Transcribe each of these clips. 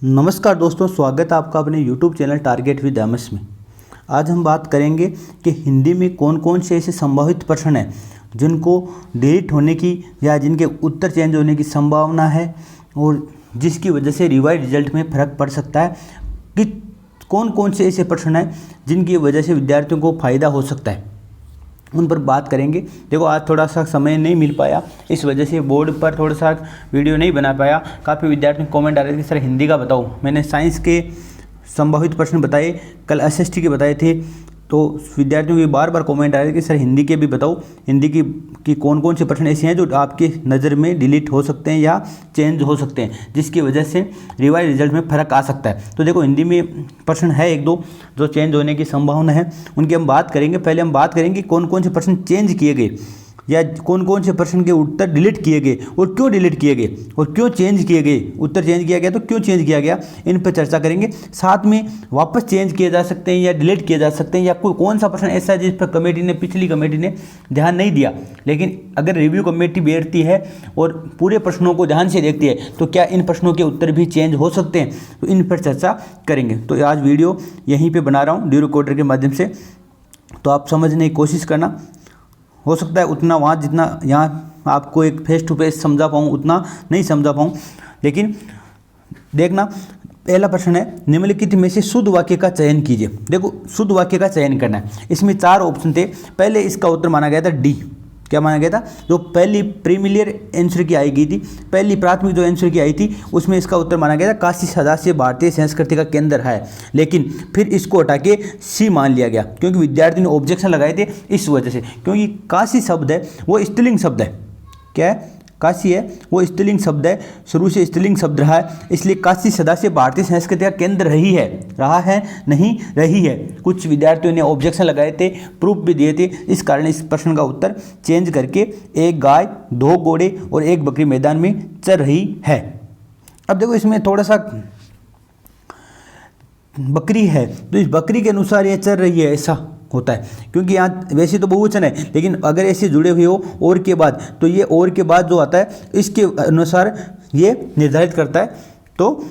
नमस्कार दोस्तों, स्वागत है आपका अपने YouTube channel target with MS में। आज हम बात करेंगे कि हिंदी में कौन कौन से ऐसे संभावित प्रश्न हैं जिनको डिलीट होने की या जिनके उत्तर चेंज होने की संभावना है और जिसकी वजह से रिवाइज रिजल्ट में फ़र्क पड़ सकता है। कि कौन कौन से ऐसे प्रश्न हैं जिनकी वजह से विद्यार्थियों को फ़ायदा हो सकता है, उन पर बात करेंगे। देखो, आज थोड़ा सा समय नहीं मिल पाया, इस वजह से बोर्ड पर थोड़ा सा वीडियो नहीं बना पाया। काफ़ी विद्यार्थी कमेंट आ रहे थे कि सर हिंदी का बताओ। मैंने साइंस के संभावित प्रश्न बताए, कल एसएसटी के बताए थे, तो विद्यार्थियों के बार बार कमेंट आ रहे थे कि सर हिंदी के भी बताओ। हिंदी की कौन कौन से प्रश्न ऐसे हैं जो आपकी नज़र में डिलीट हो सकते हैं या चेंज हो सकते हैं, जिसकी वजह से रिवाइज रिजल्ट में फ़र्क आ सकता है। तो देखो, हिंदी में प्रश्न है एक दो जो चेंज होने की संभावना है, उनकी हम बात करेंगे। पहले हम बात करेंगे कौन कौन से प्रश्न चेंज किए गए या कौन कौन से प्रश्न के उत्तर डिलीट किए गए और क्यों डिलीट किए गए और क्यों चेंज किए गए। उत्तर चेंज किया गया तो क्यों चेंज किया गया, इन पर चर्चा करेंगे। साथ में वापस चेंज किए जा सकते हैं या डिलीट किए जा सकते हैं, या कोई कौन सा प्रश्न ऐसा है जिस पर पिछली कमेटी ने ध्यान नहीं दिया, लेकिन अगर रिव्यू कमेटी बैठती है और पूरे प्रश्नों को ध्यान से देखती है तो क्या इन प्रश्नों के उत्तर भी चेंज हो सकते हैं, तो इन पर चर्चा करेंगे। तो आज वीडियो यहीं पर बना रहा हूँ वीडियो रिकॉर्डर के माध्यम से, तो आप समझने की कोशिश करना। हो सकता है उतना वहाँ जितना यहाँ आपको एक फेस टू फेस समझा पाऊँ उतना नहीं समझा पाऊँ, लेकिन देखना। पहला प्रश्न है, निम्नलिखित में से शुद्ध वाक्य का चयन कीजिए। देखो, शुद्ध वाक्य का चयन करना है। इसमें 4 ऑप्शन थे। पहले इसका उत्तर माना गया था डी। क्या माना गया था? जो पहली प्रीमिलियर आंसर की आई गई थी, पहली प्राथमिक जो आंसर की आई थी, उसमें इसका उत्तर माना गया था काशी सदाशिव भारतीय संस्कृति का केंद्र है। लेकिन फिर इसको हटा के सी मान लिया गया, क्योंकि विद्यार्थी ने ऑब्जेक्शन लगाए थे इस वजह से, क्योंकि काशी शब्द है वो स्त्रीलिंग शब्द है। क्या है? काशी है वो स्त्रीलिंग शब्द है, शुरू से स्त्रीलिंग शब्द रहा है, इसलिए काशी सदाशिव भारतीय संस्कृति का केंद्र रहा है नहीं रही है। कुछ विद्यार्थियों ने ऑब्जेक्शन लगाए थे, प्रूफ भी दिए थे, इस कारण इस प्रश्न का उत्तर चेंज करके एक गाय, 2 घोड़े और 1 बकरी मैदान में चर रही है। अब देखो, इसमें थोड़ा सा बकरी है तो इस बकरी के अनुसार ये चर रही है ऐसा होता है, क्योंकि यहाँ वैसे तो बहुवचन है, लेकिन अगर ऐसे जुड़े हुए हो और के बाद, तो ये और के बाद जो आता है इसके अनुसार ये निर्धारित करता है। तो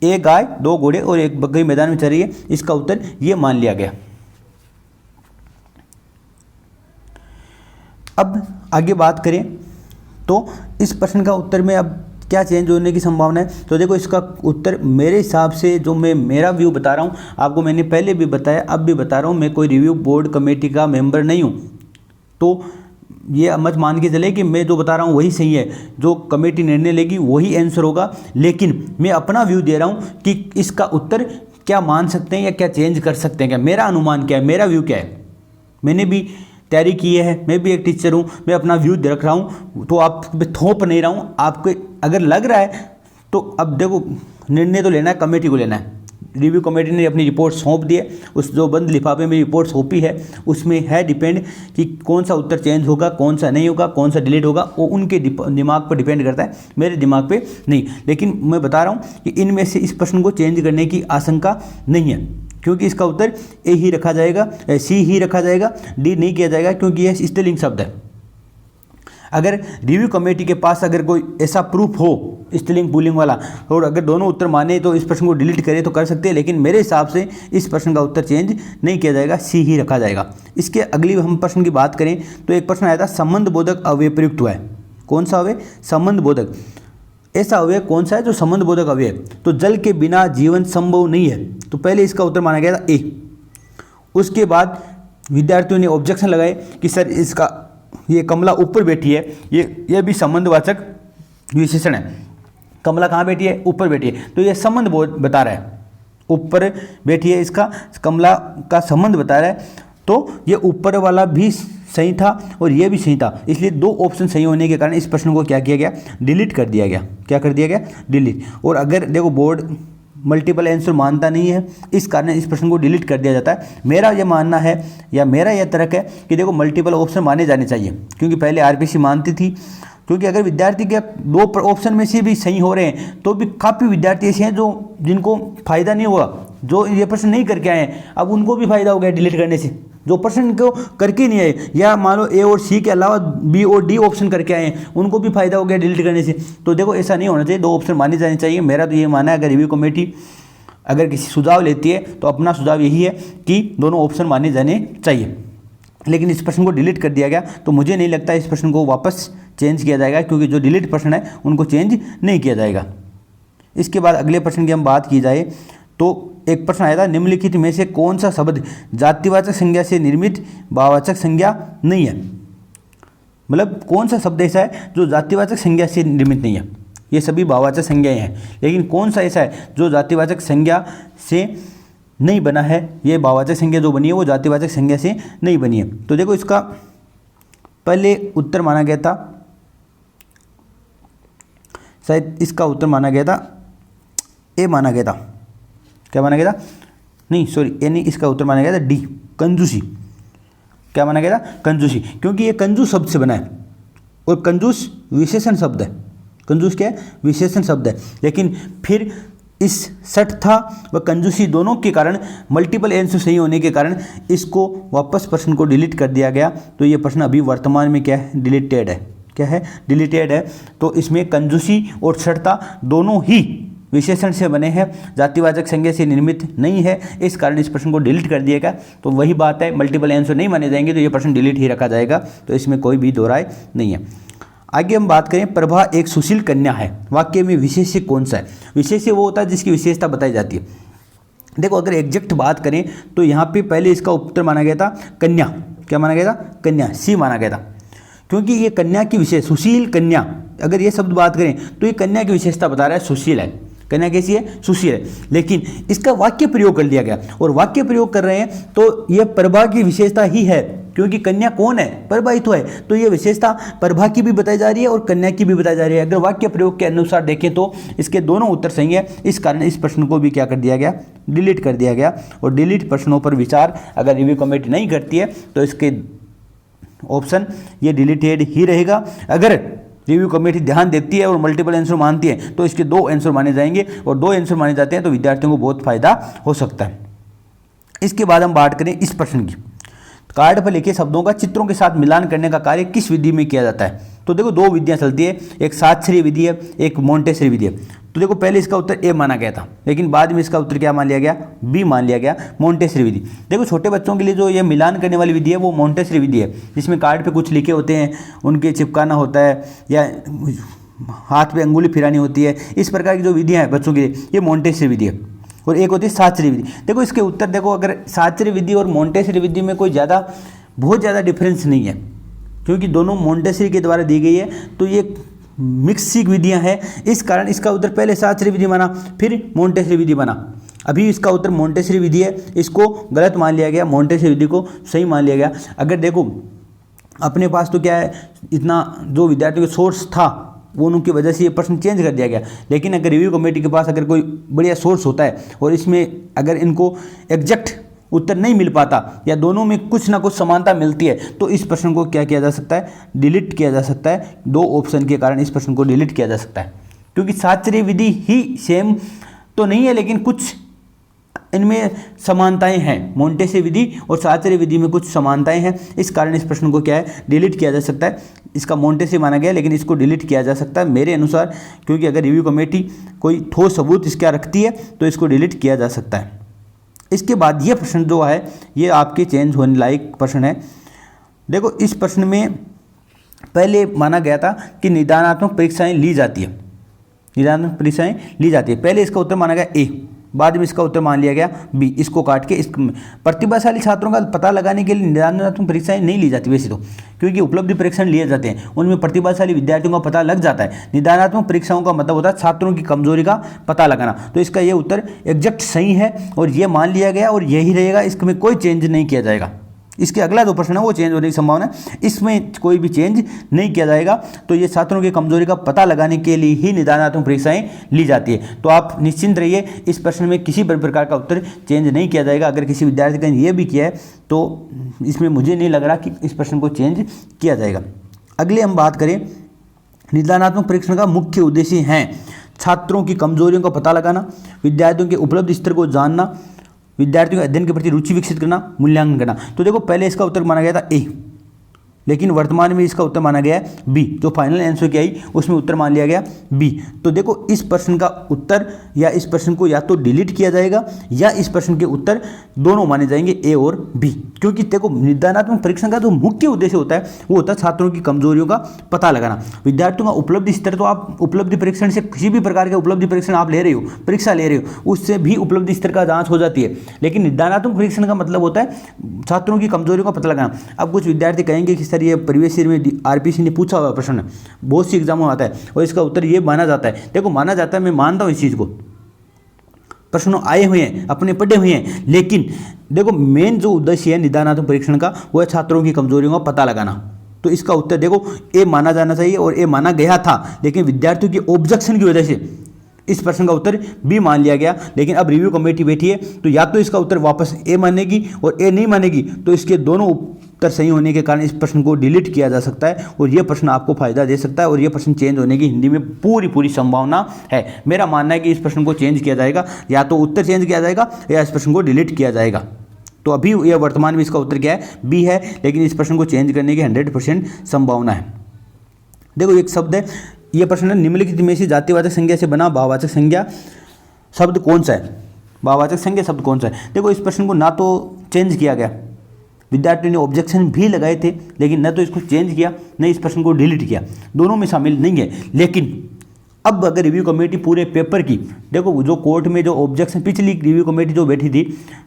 1 गाय, 2 घोड़े और 1 बकरी मैदान में चर रही है, इसका उत्तर ये मान लिया गया। अब आगे बात करें तो इस प्रश्न का उत्तर में अब क्या चेंज होने की संभावना है। तो देखो, इसका उत्तर मेरे हिसाब से जो मेरा व्यू बता रहा हूँ आपको, मैंने पहले भी बताया अब भी बता रहा हूँ, मैं कोई रिव्यू बोर्ड कमेटी का मेंबर नहीं हूँ, तो ये मत मान के चले कि मैं जो बता रहा हूँ वही सही है, जो कमेटी निर्णय लेगी वही आंसर होगा। लेकिन मैं अपना व्यू दे रहा हूँ कि इसका उत्तर क्या मान सकते हैं या क्या चेंज कर सकते हैं, क्या मेरा अनुमान क्या है, मेरा व्यू क्या है। मैंने भी तैयारी की है, मैं भी एक टीचर हूँ, मैं अपना व्यू रख रहा हूँ, तो आप थोप नहीं रहा हूँ। आपको अगर लग रहा है तो अब देखो, निर्णय तो लेना है कमेटी को लेना है। रिव्यू कमेटी ने अपनी रिपोर्ट सौंप दी है, उस जो बंद लिफाफे में रिपोर्ट सौंपी है उसमें है डिपेंड कि कौन सा उत्तर चेंज होगा, कौन सा नहीं होगा, कौन सा डिलीट होगा, वो उनके दिमाग पर डिपेंड करता है, मेरे दिमाग पे नहीं। लेकिन मैं बता रहा हूँ कि इनमें से इस प्रश्न को चेंज करने की आशंका नहीं है, क्योंकि इसका उत्तर ए ही रखा जाएगा, सी ही रखा जाएगा, डी नहीं किया जाएगा, क्योंकि यह स्त्रीलिंग शब्द है। अगर रिव्यू कमेटी के पास अगर कोई ऐसा प्रूफ हो स्त्रीलिंग पुल्लिंग वाला, और अगर दोनों उत्तर माने तो इस प्रश्न को डिलीट करे तो कर सकते हैं, लेकिन मेरे हिसाब से इस प्रश्न का उत्तर चेंज नहीं किया जाएगा, सी ही रखा जाएगा। इसके अगली हम प्रश्न की बात करें तो एक प्रश्न आया था, संबंध बोधक अवयव प्रयुक्त हुआ है। कौन सा अवयव? संबंध बोधक। ऐसा अवयव कौन सा है जो संबंध बोधक अवयव? तो जल के बिना जीवन संभव नहीं है, तो पहले इसका उत्तर माना गया था ए। उसके बाद विद्यार्थियों ने ऑब्जेक्शन लगाए कि सर इसका ये कमला ऊपर बैठी है, ये भी संबंधवाचक विशेषण है। कमला कहाँ बैठी है? ऊपर बैठी है, तो ये संबंध बता रहा है, ऊपर बैठी है, इसका कमला का संबंध बता रहा है। तो ये ऊपर वाला भी सही था और ये भी सही था, इसलिए 2 ऑप्शन सही होने के कारण इस प्रश्न को क्या किया गया? डिलीट कर दिया गया। क्या कर दिया गया? डिलीट। और अगर देखो, बोर्ड मल्टीपल आंसर मानता नहीं है, इस कारण इस प्रश्न को डिलीट कर दिया जाता है। मेरा ये मानना है या मेरा यह तर्क है कि देखो, मल्टीपल ऑप्शन माने जाने चाहिए, क्योंकि पहले आरपीसी मानती थी, क्योंकि अगर विद्यार्थी के 2 ऑप्शन में से भी सही हो रहे हैं तो भी काफ़ी विद्यार्थी ऐसे हैं जिनको फ़ायदा नहीं हुआ, जो ये प्रश्न नहीं करके आए हैं, अब उनको भी फ़ायदा हो गया डिलीट करने से। जो प्रश्न को करके नहीं आए, या मान लो ए और सी के अलावा बी और डी ऑप्शन करके आए हैं, उनको भी फायदा हो गया डिलीट करने से। तो देखो ऐसा नहीं होना चाहिए, 2 ऑप्शन माने जाने चाहिए। मेरा तो ये मानना है, अगर रिव्यू कमेटी अगर किसी सुझाव लेती है तो अपना सुझाव यही है कि दोनों ऑप्शन माने जाने चाहिए। लेकिन इस प्रश्न को डिलीट कर दिया गया, तो मुझे नहीं लगता इस प्रश्न को वापस चेंज किया जाएगा, क्योंकि जो डिलीट प्रश्न है उनको चेंज नहीं किया जाएगा। इसके बाद अगले प्रश्न की हम बात की जाए तो एक प्रश्न आया था, निम्नलिखित में से कौन सा शब्द जातिवाचक संज्ञा से निर्मित भाववाचक संज्ञा नहीं है। मतलब कौन सा शब्द ऐसा है जो जातिवाचक संज्ञा से निर्मित नहीं है। ये सभी भाववाचक संज्ञाएं हैं, लेकिन कौन सा ऐसा है जो जातिवाचक संज्ञा से नहीं बना है। ये भाववाचक संज्ञा जो बनी है वो जातिवाचक संज्ञा से नहीं बनी है। तो देखो इसका पहले उत्तर माना गया था, शायद इसका उत्तर माना गया था ए, माना गया था, क्या माना गया था, नहीं सॉरी ए नहीं, इसका उत्तर माना गया था डी, कंजूसी। क्या माना गया था, कंजूसी, क्योंकि ये कंजूस शब्द से बना है और कंजूस विशेषण शब्द है। कंजूस क्या है, विशेषण शब्द है। लेकिन फिर इस सठ था व कंजूसी दोनों के कारण, मल्टीपल आंसर सही होने के कारण इसको वापस प्रश्न को डिलीट कर दिया गया। तो ये प्रश्न अभी वर्तमान में क्या है, डिलीटेड है। क्या है, डिलीटेड है। तो इसमें कंजूसी और सठता दोनों ही विशेषण से बने हैं, जातिवाचक संज्ञा से निर्मित नहीं है, इस कारण इस प्रश्न को डिलीट कर दिया गया। तो वही बात है, मल्टीपल आंसर नहीं माने जाएंगे तो ये प्रश्न डिलीट ही रखा जाएगा। तो इसमें कोई भी दो राय नहीं है। आगे हम बात करें, प्रभा एक सुशील कन्या है, वाक्य में विशेष्य कौन सा है। विशेष्य वो होता है जिसकी विशेषता बताई जाती है। देखो अगर एग्जैक्ट बात करें तो यहाँ पे पहले इसका उत्तर माना गया था कन्या। क्या माना गया था, कन्या, सी माना गया था, क्योंकि ये कन्या की विशेष, सुशील कन्या, अगर ये शब्द बात करें तो ये कन्या की विशेषता बता रहा है, सुशील है। कन्या कैसी है, सुशील है। लेकिन इसका वाक्य प्रयोग कर लिया गया, और वाक्य प्रयोग कर रहे हैं तो ये प्रभा की विशेषता ही है, क्योंकि कन्या कौन है, प्रभा ही तो है। तो ये विशेषता प्रभा की भी बताई जा रही है और कन्या की भी बताई जा रही है। अगर वाक्य प्रयोग के अनुसार देखें तो इसके दोनों उत्तर सही है। इस कारण इस प्रश्न को भी क्या कर दिया गया, डिलीट कर दिया गया। और डिलीट प्रश्नों पर विचार अगर रिव्यू कमेटी नहीं करती है तो इसके ऑप्शन ये डिलीटेड ही रहेगा। अगर रिव्यू कमेटी ध्यान देती है और मल्टीपल आंसर मानती है तो इसके 2 आंसर माने जाएंगे, और 2 आंसर माने जाते हैं तो विद्यार्थियों को बहुत फायदा हो सकता है। इसके बाद हम बात करें इस प्रश्न की, कार्ड पर लिखे शब्दों का चित्रों के साथ मिलान करने का कार्य किस विधि में किया जाता है। तो देखो 2 विधियां चलती है, एक साक्षरी विधि है, एक मोंटेसरी विधि है। तो देखो पहले इसका उत्तर ए माना गया था, लेकिन बाद में इसका उत्तर क्या मान लिया गया, बी मान लिया गया, मोंटेसरी विधि। देखो छोटे बच्चों के लिए जो ये मिलान करने वाली विधि है वो मोंटेसरी विधि है, जिसमें कार्ड पे कुछ लिखे होते हैं, उनके चिपकाना होता है या हाथ पे अंगुली फिरानी होती है। इस प्रकार की जो विधियाँ हैं बच्चों के लिए, ये मोंटेसरी विधि है। और एक होती है साक्षरी विधि। देखो इसके उत्तर देखो, अगर साक्षरी विधि और मोंटेसरी विधि में कोई बहुत ज़्यादा डिफरेंस नहीं है, क्योंकि दोनों मोंटेसरी के द्वारा दी गई है, तो ये मिक्सिंग विधियां हैं। इस कारण इसका उत्तर पहले साक्षरी विधि बना, फिर मोंटेसरी विधि बना। अभी इसका उत्तर मोंटेसरी विधि है, इसको गलत मान लिया गया, मोंटेसरी विधि को सही मान लिया गया। अगर देखो अपने पास तो क्या है, इतना जो विद्यार्थियों का सोर्स था वो उनकी वजह से ये प्रश्न चेंज कर दिया गया। लेकिन अगर रिव्यू कमेटी के पास अगर कोई बढ़िया सोर्स होता है और इसमें अगर इनको एग्जैक्ट उत्तर नहीं मिल पाता या दोनों में कुछ ना कुछ समानता मिलती है, तो इस प्रश्न को क्या किया जा सकता है, डिलीट किया जा सकता है। 2 ऑप्शन के कारण इस प्रश्न को डिलीट किया जा सकता है, क्योंकि साक्षरी विधि ही सेम तो नहीं है, लेकिन कुछ इनमें समानताएं हैं। मोंटेसरी विधि और साक्षरी विधि में कुछ समानताएं हैं, इस कारण इस प्रश्न को क्या है, डिलीट किया जा सकता है। इसका मोंटेसरी माना गया, लेकिन इसको डिलीट किया जा सकता है मेरे अनुसार, क्योंकि अगर रिव्यू कमेटी कोई ठोस सबूत इसका रखती है तो इसको डिलीट किया जा सकता है। इसके बाद ये प्रश्न जो है ये आपके चेंज होने लायक प्रश्न है। देखो इस प्रश्न में पहले माना गया था कि निदानात्मक परीक्षाएं ली जाती है, निदानात्मक परीक्षाएं ली जाती है। पहले इसका उत्तर माना गया ए, बाद में इसका उत्तर मान लिया गया बी। इसको काट के इस प्रतिभाशाली छात्रों का पता लगाने के लिए निदानात्मक परीक्षाएं नहीं ली जाती वैसे तो, क्योंकि उपलब्धि परीक्षण लिए जाते हैं, उनमें प्रतिभाशाली विद्यार्थियों का पता लग जाता है। निदानात्मक परीक्षाओं का मतलब होता है छात्रों की कमजोरी का पता लगाना। तो इसका ये उत्तर एग्जैक्ट सही है और ये मान लिया गया और यही रहेगा, इसमें कोई चेंज नहीं किया जाएगा। इसके अगला जो प्रश्न है वो चेंज होने की संभावना है, इसमें कोई भी चेंज नहीं किया जाएगा। तो ये छात्रों की कमजोरी का पता लगाने के लिए ही निदानात्मक परीक्षाएं ली जाती है। तो आप निश्चिंत रहिए, इस प्रश्न में किसी भी प्रकार का उत्तर चेंज नहीं किया जाएगा। अगर किसी विद्यार्थी ने ये भी किया है तो इसमें मुझे नहीं लग रहा कि इस प्रश्न को चेंज किया जाएगा। अगले हम बात करें, निदानात्मक परीक्षण का मुख्य उद्देश्य है छात्रों की कमजोरियों का पता लगाना, विद्यार्थियों के उपलब्ध स्तर को जानना, विद्यार्थियों के अध्ययन के प्रति रुचि विकसित करना, मूल्यांकन करना। तो देखो पहले इसका उत्तर माना गया था ए, लेकिन वर्तमान में इसका उत्तर माना गया है बी। जो फाइनल आंसर की आई उसमें उत्तर मान लिया गया बी। तो देखो इस प्रश्न का उत्तर या इस प्रश्न को या तो डिलीट किया जाएगा या इस प्रश्न के उत्तर दोनों माने जाएंगे ए और बी। क्योंकि देखो निर्धारणात्मक परीक्षण का जो मुख्य उद्देश्य होता है वो होता है छात्रों की कमजोरियों का पता लगाना। विद्यार्थियों का उपलब्धि स्तर, तो आप उपलब्धि परीक्षण से किसी भी प्रकार के उपलब्धि परीक्षण आप ले रहे हो, परीक्षा ले रहे हो, उससे भी उपलब्धि स्तर का जांच हो जाती है। लेकिन निर्धारणात्मक परीक्षण का मतलब होता है छात्रों की कमजोरियों का पता लगाना। अब कुछ विद्यार्थी कहेंगे कि सर ये परिवेश में आरपीसी ने पूछा हुआ प्रश्न है, बहुत सी एग्जामों में आता है और इसका उत्तर ये माना जाता है। देखो माना जाता है, मैं मानता हूं इस चीज को, प्रश्न आए हुए हैं, अपने पढ़े हुए हैं, लेकिन देखो मेन जो उद्देश्य है निर्धारणात्मक परीक्षण का वो है छात्रों की कमजोरियों का पता लगाना। तो इसका उत्तर देखो ए माना जाना चाहिए और ए माना गया था, लेकिन विद्यार्थियों की ऑब्जेक्शन की वजह से इस प्रश्न का उत्तर बी मान लिया गया। लेकिन अब रिव्यू कमेटी बैठी है तो या तो इसका उत्तर वापस ए मानेगी और ए नहीं मानेगी, तो इसके दोनों उत्तर सही होने के कारण इस प्रश्न को डिलीट किया जा सकता है और यह प्रश्न आपको फायदा दे सकता है और यह प्रश्न चेंज होने की हिंदी में पूरी संभावना है। मेरा मानना है कि इस प्रश्न को चेंज किया जाएगा, या तो उत्तर चेंज किया जाएगा या इस प्रश्न को डिलीट किया जाएगा। तो अभी यह वर्तमान में इसका उत्तर क्या है, बी है, लेकिन इस प्रश्न को चेंज करने की 100% संभावना है। देखो एक शब्द है, यह प्रश्न है, निम्नलिखित में से जातिवाचक संज्ञा से बना भाववाचक संज्ञा शब्द कौन सा है? भाववाचक संज्ञा शब्द कौन सा है? देखो इस प्रश्न को ना तो चेंज किया गया, विद्यार्थियों ने ऑब्जेक्शन भी लगाए थे, लेकिन न तो इसको चेंज किया न इस प्रश्न को डिलीट किया, दोनों में शामिल नहीं है। लेकिन अब अगर रिव्यू कमेटी पूरे पेपर की, देखो जो कोर्ट में जो ऑब्जेक्शन, पिछली रिव्यू कमेटी जो बैठी थी,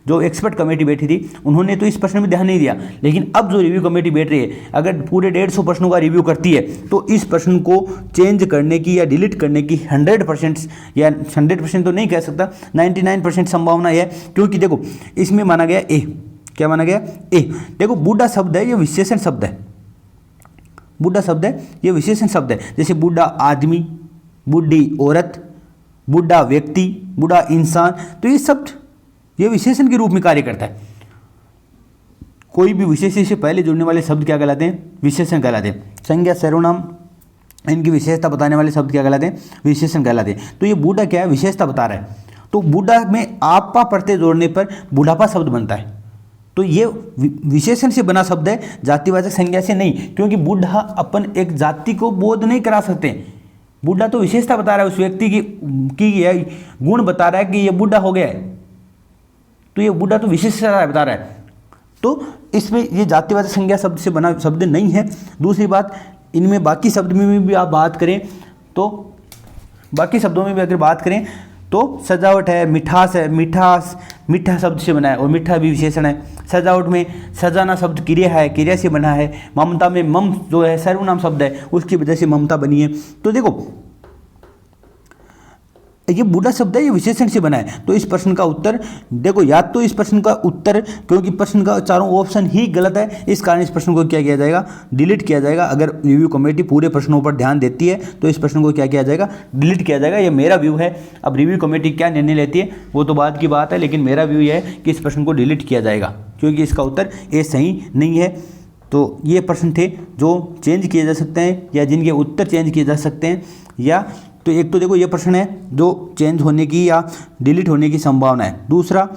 जो एक्सपर्ट कमेटी बैठी थी, उन्होंने तो इस प्रश्न में ध्यान नहीं दिया, लेकिन अब जो रिव्यू कमेटी बैठ रही है अगर पूरे 150 प्रश्नों का रिव्यू करती है तो इस प्रश्न को चेंज करने की या डिलीट करने की 100% या 100% तो नहीं कह सकता, 99% संभावना है। क्योंकि देखो इसमें माना गया ए, क्या माना गया ए। देखो बूढ़ा शब्द है, ये विशेषण शब्द है, बूढ़ा शब्द है, ये विशेषण शब्द है। जैसे बूढ़ा आदमी, बूढ़ी औरत, बूढ़ा व्यक्ति, बूढ़ा इंसान, तो ये शब्द ये विशेषण के रूप में कार्य करता है। कोई भी विशेषण से पहले जुड़ने वाले शब्द क्या कहलाते हैं? विशेषण कहलाते हैं। संज्ञा, सर्वनाम, इनकी विशेषता बताने वाले शब्द क्या कहलाते हैं? विशेषण कहलाते हैं। तो ये बूढ़ा क्या है? विशेषता बता रहा है। तो बूढ़ा में आपा प्रत्यय जोड़ने पर बूढ़ापा शब्द बनता है। तो ये विशेषण से बना शब्द है, जातिवाचक संज्ञा से नहीं, क्योंकि बूढ़ा अपन एक जाति को बोध नहीं करा सकते। बूढ़ा तो विशेषता बता रहा है, उस व्यक्ति की गुण बता रहा है कि ये बूढ़ा हो गया है, तो ये बूढ़ा तो विशेषता बता रहा है। तो इसमें ये जातिवाचक संज्ञा शब्द से बना शब्द नहीं है। दूसरी बात, इनमें बाकी शब्द में भी आप बात करें तो बाकी शब्दों में भी अगर बात करें तो सजावट है, मिठास है, मिठास मीठा शब्द से बना है और मीठा भी विशेषण है। सजावट में सजाना शब्द क्रिया है, क्रिया से बना है। ममता में मम जो है सर्वनाम शब्द है, उसकी वजह से ममता बनी है। तो देखो ये बूढ़ा शब्द है, ये विशेषण से बना है। तो इस प्रश्न का उत्तर देखो, या तो इस प्रश्न का उत्तर, क्योंकि प्रश्न का चारों ऑप्शन ही गलत है, इस कारण इस प्रश्न को क्या किया जाएगा? डिलीट किया जाएगा। अगर रिव्यू कमेटी पूरे प्रश्नों पर ध्यान देती है तो इस प्रश्न को क्या किया जाएगा? डिलीट किया जाएगा। ये मेरा व्यू है। अब रिव्यू कमेटी क्या निर्णय लेती है वो तो बाद की बात है, लेकिन मेरा व्यू ये है कि इस प्रश्न को डिलीट किया जाएगा, क्योंकि इसका उत्तर ए सही नहीं है। तो ये प्रश्न थे जो चेंज किए जा सकते हैं या जिनके उत्तर चेंज किए जा सकते हैं। या तो एक तो देखो ये प्रश्न है जो चेंज होने की या डिलीट होने की संभावना है। दूसरा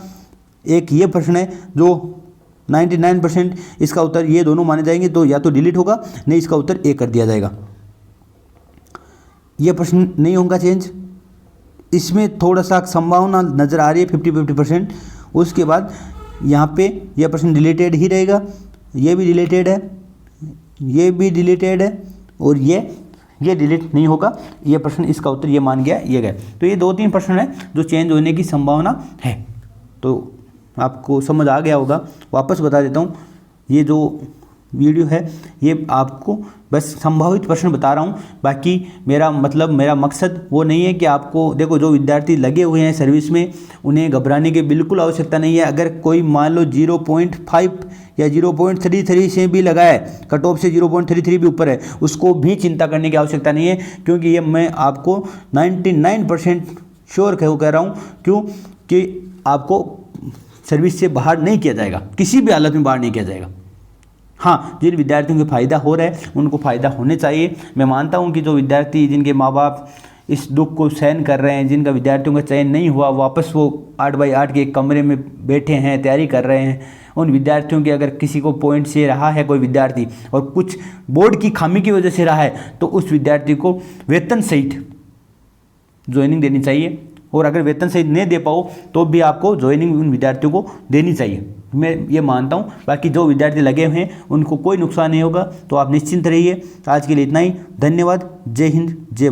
एक ये प्रश्न है जो 99% इसका उत्तर ये दोनों माने जाएंगे, तो या तो डिलीट होगा नहीं इसका उत्तर ए कर दिया जाएगा। ये प्रश्न नहीं होगा चेंज, इसमें थोड़ा सा संभावना नज़र आ रही है 50-50%। उसके बाद यहाँ पे यह प्रश्न डिलीटेड ही रहेगा, ये भी डिलीटेड है, ये भी डिलीटेड है और ये डिलीट नहीं होगा। ये प्रश्न इसका उत्तर ये मान गया, ये गया। तो ये 2-3 प्रश्न है जो चेंज होने की संभावना है। तो आपको समझ आ गया होगा। वापस बता देता हूँ, ये जो वीडियो है ये आपको बस संभावित प्रश्न बता रहा हूँ। बाकी मेरा मकसद वो नहीं है कि आपको, देखो जो विद्यार्थी लगे हुए हैं सर्विस में उन्हें घबराने की बिल्कुल आवश्यकता नहीं है। अगर कोई मान लो 0.5 या 0.33 से भी लगा है, कट ऑफ से 0.33 भी ऊपर है, उसको भी चिंता करने की आवश्यकता नहीं है, क्योंकि ये मैं आपको 99% श्योर कह रहा हूँ। क्यों कि आपको सर्विस से बाहर नहीं किया जाएगा, किसी भी हालत में बाहर नहीं किया जाएगा। हाँ, जिन विद्यार्थियों को फ़ायदा हो रहा है उनको फ़ायदा होने चाहिए। मैं मानता हूँ कि जो विद्यार्थी जिनके माँ बाप इस दुख को सहन कर रहे हैं, जिनका विद्यार्थियों का चयन नहीं हुआ, वापस वो 8x8 के एक कमरे में बैठे हैं, तैयारी कर रहे हैं, उन विद्यार्थियों के अगर किसी को पॉइंट से रहा है कोई विद्यार्थी और कुछ बोर्ड की खामी की वजह से रहा है, तो उस विद्यार्थी को वेतन सहित ज्वाइनिंग देनी चाहिए। और अगर वेतन सहित नहीं दे पाओ तो भी आपको ज्वाइनिंग उन विद्यार्थियों को देनी चाहिए, मैं ये मानता हूँ। बाकी जो विद्यार्थी लगे हुए हैं उनको कोई नुकसान नहीं होगा, तो आप निश्चिंत रहिए। आज के लिए इतना ही, धन्यवाद, जय हिंद, जय